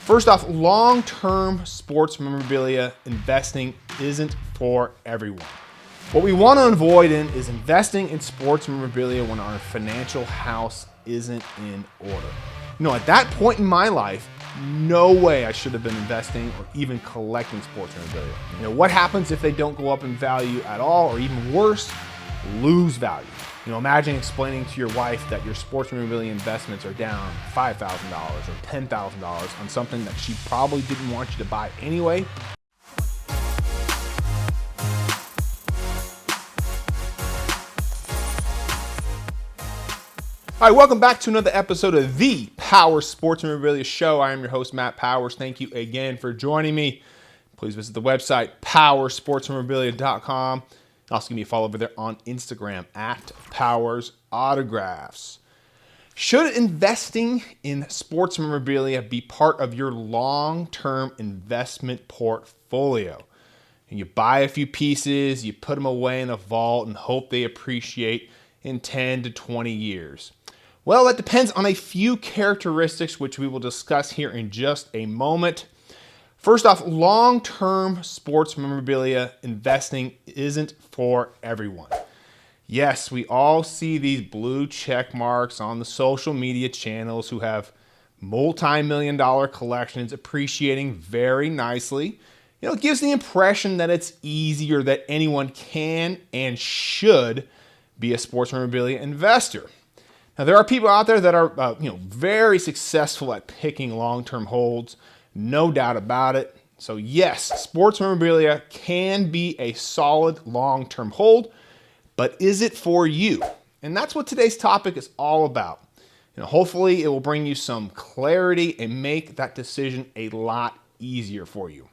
First off, long-term sports memorabilia investing isn't for everyone. What we want to avoid is investing in sports memorabilia when our financial house isn't in order. At that point in my life, no way I should have been investing or even collecting sports memorabilia. What happens if they don't go up in value at all, or even worse, lose value? Imagine explaining to your wife that your sports memorabilia investments are down $5,000 or $10,000 on something that she probably didn't want you to buy anyway. All right, welcome back to another episode of the Powers Sports Memorabilia Show. I am your host, Matt Powers. Thank you again for joining me. Please visit the website, powersportsmemorabilia.com. Also, give me a follow over there on Instagram at Powers Autographs. Should investing in sports memorabilia be part of your long-term investment portfolio? And you buy a few pieces, you put them away in a vault and hope they appreciate in 10 to 20 years. Well, that depends on a few characteristics, which we will discuss here in just a moment. First off, long-term sports memorabilia investing isn't for everyone. Yes, we all see these blue check marks on the social media channels who have multi-million-dollar collections appreciating very nicely. It gives the impression that it's easier, that anyone can and should be a sports memorabilia investor. Now, there are people out there that are very successful at picking long-term holds. No doubt about it. So yes, sports memorabilia can be a solid long-term hold, but is it for you? And that's what today's topic is all about. Hopefully it will bring you some clarity and make that decision a lot easier for you.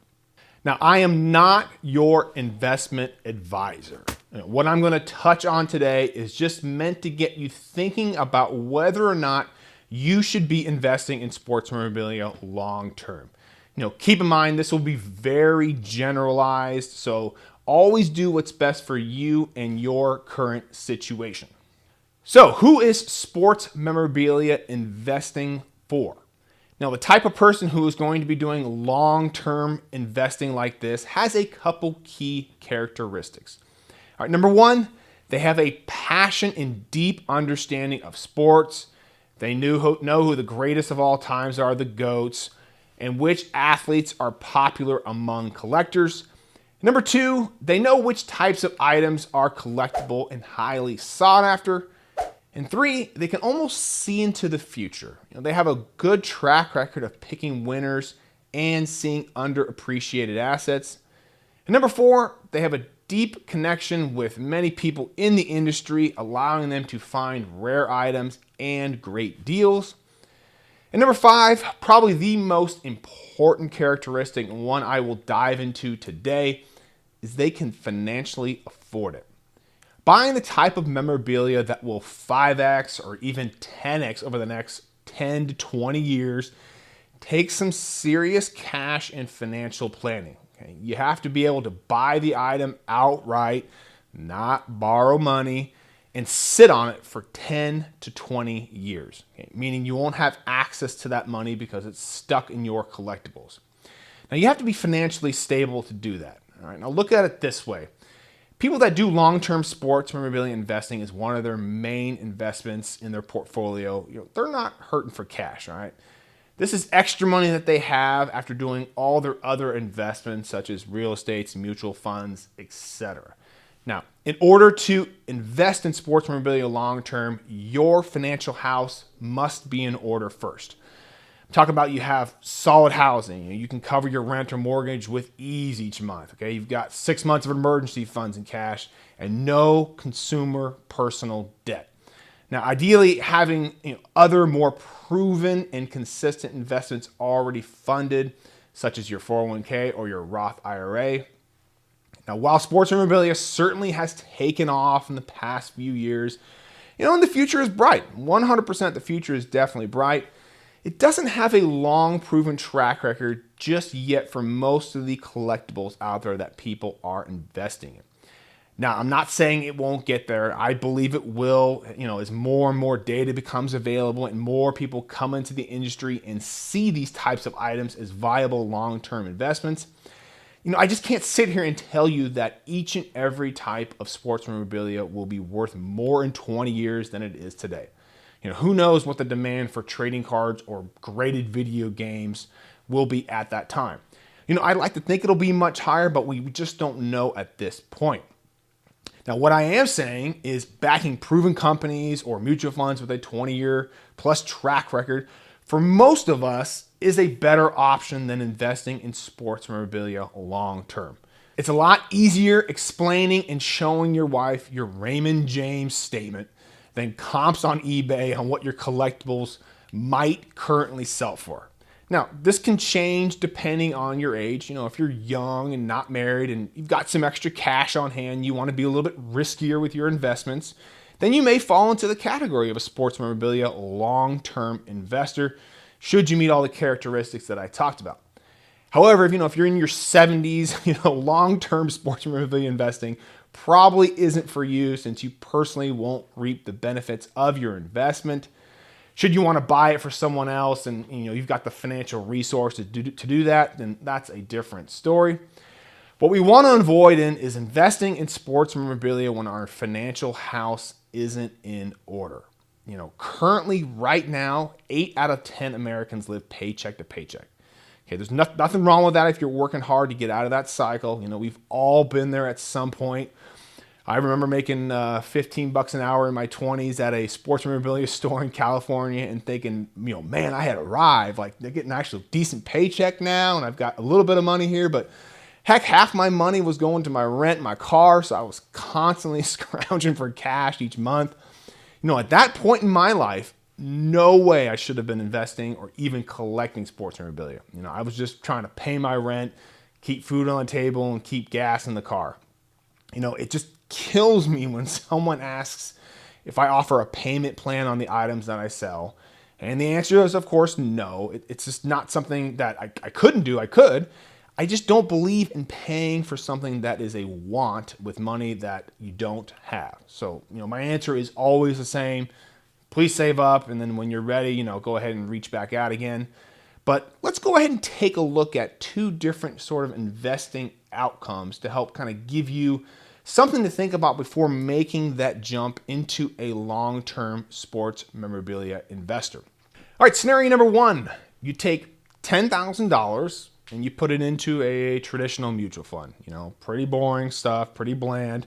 Now, I am not your investment advisor. What I'm going to touch on today is just meant to get you thinking about whether or not you should be investing in sports memorabilia long term. Keep in mind, this will be very generalized, so always do what's best for you and your current situation. So, who is sports memorabilia investing for? Now, the type of person who is going to be doing long-term investing like this has a couple key characteristics. All right, number one, they have a passion and deep understanding of sports. They know who the greatest of all times are, the GOATs, and which athletes are popular among collectors. Number two, they know which types of items are collectible and highly sought after. And three, they can almost see into the future. They have a good track record of picking winners and seeing underappreciated assets. And number four, they have a deep connection with many people in the industry, allowing them to find rare items and great deals. And number five, probably the most important characteristic, and one I will dive into today, is they can financially afford it. Buying the type of memorabilia that will 5x or even 10x over the next 10 to 20 years takes some serious cash and financial planning. Okay? You have to be able to buy the item outright, not borrow money, and sit on it for 10 to 20 years. Okay? Meaning you won't have access to that money because it's stuck in your collectibles. Now, you have to be financially stable to do that. All right? Now, look at it this way. People that do long-term sports memorabilia investing is one of their main investments in their portfolio. They're not hurting for cash, all right? This is extra money that they have after doing all their other investments, such as real estates, mutual funds, etc. Now, in order to invest in sports memorabilia long-term, your financial house must be in order first. Talk about you have solid housing. You can cover your rent or mortgage with ease each month. Okay, you've got 6 months of emergency funds in cash and no consumer personal debt. Now, ideally, having other more proven and consistent investments already funded, such as your 401k or your Roth IRA. Now, while sports memorabilia certainly has taken off in the past few years, and the future is bright. 100% the future is definitely bright. It doesn't have a long proven track record just yet for most of the collectibles out there that people are investing in. Now, I'm not saying it won't get there. I believe it will, as more and more data becomes available and more people come into the industry and see these types of items as viable long-term investments. I just can't sit here and tell you that each and every type of sports memorabilia will be worth more in 20 years than it is today. Who knows what the demand for trading cards or graded video games will be at that time. I'd like to think it'll be much higher, but we just don't know at this point. Now, what I am saying is backing proven companies or mutual funds with a 20-year plus track record for most of us is a better option than investing in sports memorabilia long term. It's a lot easier explaining and showing your wife your Raymond James statement than comps on eBay on what your collectibles might currently sell for. Now, this can change depending on your age. If you're young and not married and you've got some extra cash on hand, you want to be a little bit riskier with your investments, then you may fall into the category of a sports memorabilia long-term investor, should you meet all the characteristics that I talked about. However, if you're in your 70s, long-term sports memorabilia investing probably isn't for you since you personally won't reap the benefits of your investment. Should you want to buy it for someone else and you've got the financial resources to do that, then that's a different story. What we want to avoid is investing in sports memorabilia when our financial house isn't in order. Currently right now, 8 out of 10 Americans live paycheck to paycheck. Okay, there's nothing wrong with that if you're working hard to get out of that cycle. We've all been there at some point. I remember making $15 an hour in my 20s at a sports memorabilia store in California and thinking, man, I had arrived. Like, they're getting actually a decent paycheck now, and I've got a little bit of money here, but heck, half my money was going to my rent, my car, so I was constantly scrounging for cash each month. At that point in my life, no way I should have been investing or even collecting sports memorabilia. I was just trying to pay my rent, keep food on the table, and keep gas in the car. It just kills me when someone asks if I offer a payment plan on the items that I sell. And the answer is, of course, no. It's just not something that I couldn't do. I could. I just don't believe in paying for something that is a want with money that you don't have. So, my answer is always the same. Please save up, and then when you're ready, go ahead and reach back out again. But let's go ahead and take a look at 2 different sort of investing outcomes to help kind of give you something to think about before making that jump into a long-term sports memorabilia investor. All right, scenario number 1, you take $10,000 and you put it into a traditional mutual fund. Pretty boring stuff, pretty bland.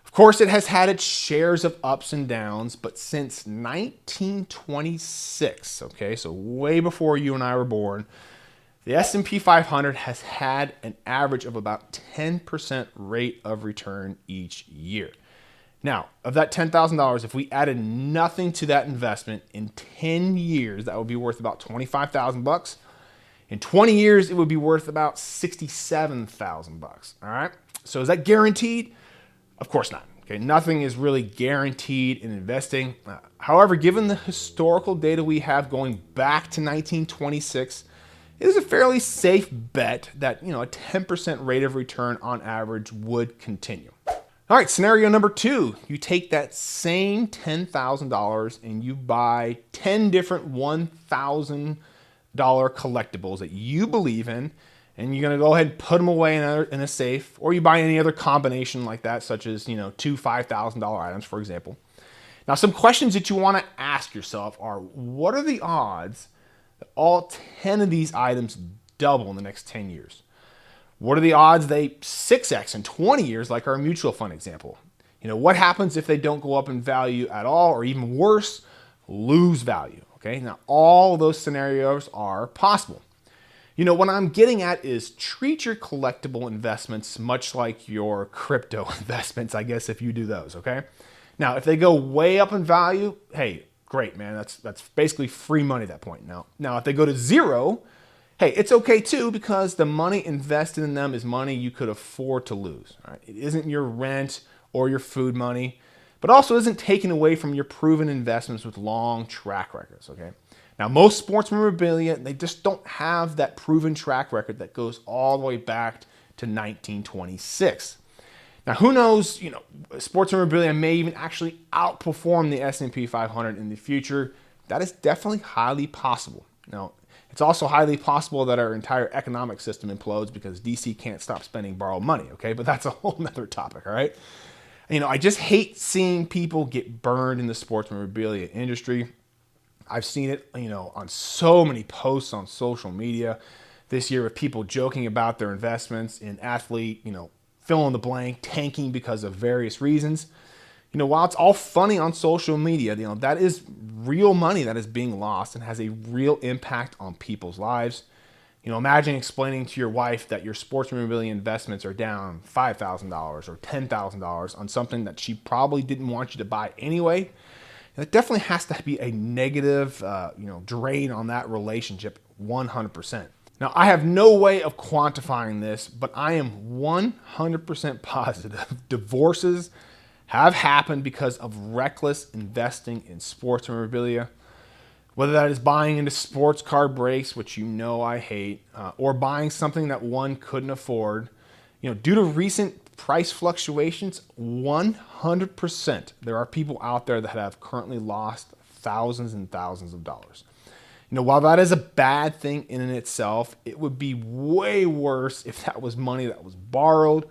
Of course, it has had its shares of ups and downs, but since 1926, okay, so way before you and I were born, the S&P 500 has had an average of about 10% rate of return each year. Now, of that $10,000, if we added nothing to that investment in 10 years, that would be worth about $25,000. In 20 years, it would be worth about $67,000. All right. So is that guaranteed? Of course not. Okay. Nothing is really guaranteed in investing. However, given the historical data we have going back to 1926, it is a fairly safe bet that, a 10% rate of return on average would continue. All right, scenario number 2, you take that same $10,000 and you buy 10 different $1,000 collectibles that you believe in, and you're going to go ahead and put them away in a safe, or you buy any other combination like that, such as, 2 $5,000 items, for example. Now, some questions that you want to ask yourself are, what are the odds that all 10 of these items double in the next 10 years? What are the odds they 6x in 20 years, like our mutual fund example? What happens if they don't go up in value at all, or even worse, lose value? Okay, now all those scenarios are possible. What I'm getting at is treat your collectible investments much like your crypto investments, I guess, if you do those, okay? Now, if they go way up in value, hey, great, man. That's basically free money at that point. Now, if they go to zero, hey, it's okay too, because the money invested in them is money you could afford to lose. All right? It isn't your rent or your food money, but also isn't taken away from your proven investments with long track records, okay? Now, most sports memorabilia, they just don't have that proven track record that goes all the way back to 1926. Now, who knows, sports memorabilia may even actually outperform the S&P 500 in the future. That is definitely highly possible. Now, it's also highly possible that our entire economic system implodes because DC can't stop spending borrowed money, okay? But that's a whole nother topic, all right? I just hate seeing people get burned in the sports memorabilia industry. I've seen it, on so many posts on social media this year with people joking about their investments in athlete, fill in the blank, tanking because of various reasons. While it's all funny on social media, that is real money that is being lost and has a real impact on people's lives. Imagine explaining to your wife that your sports memorabilia investments are down $5,000 or $10,000 on something that she probably didn't want you to buy anyway. And it definitely has to be a negative, drain on that relationship 100%. Now, I have no way of quantifying this, but I am 100% positive divorces have happened because of reckless investing in sports memorabilia. Whether that is buying into sports card breaks, which I hate, or buying something that one couldn't afford. Due to recent price fluctuations, 100% there are people out there that have currently lost thousands and thousands of dollars. While that is a bad thing in and itself, it would be way worse if that was money that was borrowed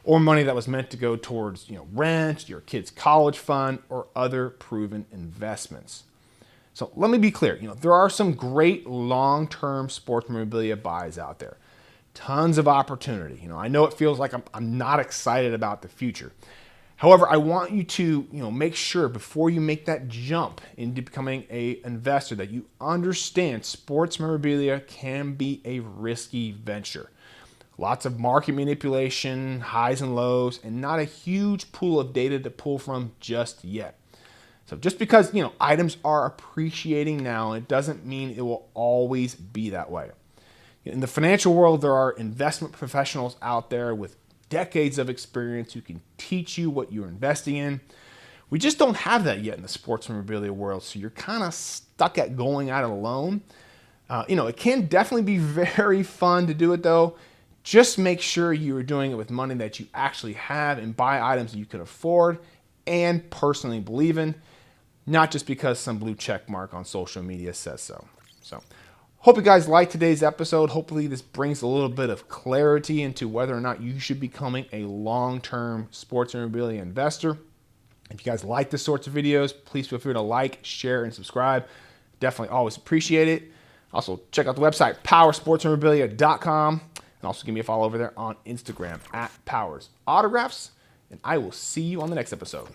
or money that was meant to go towards, rent, your kid's college fund, or other proven investments. So let me be clear, there are some great long-term sports memorabilia buys out there. Tons of opportunity. I know it feels like I'm not excited about the future. However, I want you to, make sure before you make that jump into becoming an investor that you understand sports memorabilia can be a risky venture. Lots of market manipulation, highs and lows, and not a huge pool of data to pull from just yet. So just because, items are appreciating now, it doesn't mean it will always be that way. In the financial world, there are investment professionals out there with decades of experience who can teach you what you're investing in. We just don't have that yet in the sports memorabilia world, so you're kind of stuck at going at it alone. It can definitely be very fun to do it though. Just make sure you are doing it with money that you actually have and buy items that you can afford and personally believe in, not just because some blue check mark on social media says so. So, hope you guys liked today's episode. Hopefully this brings a little bit of clarity into whether or not you should be becoming a long-term sports memorabilia investor. If you guys like this sorts of videos, please feel free to like, share, and subscribe. Definitely always appreciate it. Also, check out the website, powersportsmemorabilia.com. And also give me a follow over there on Instagram at Powers Autographs. And I will see you on the next episode.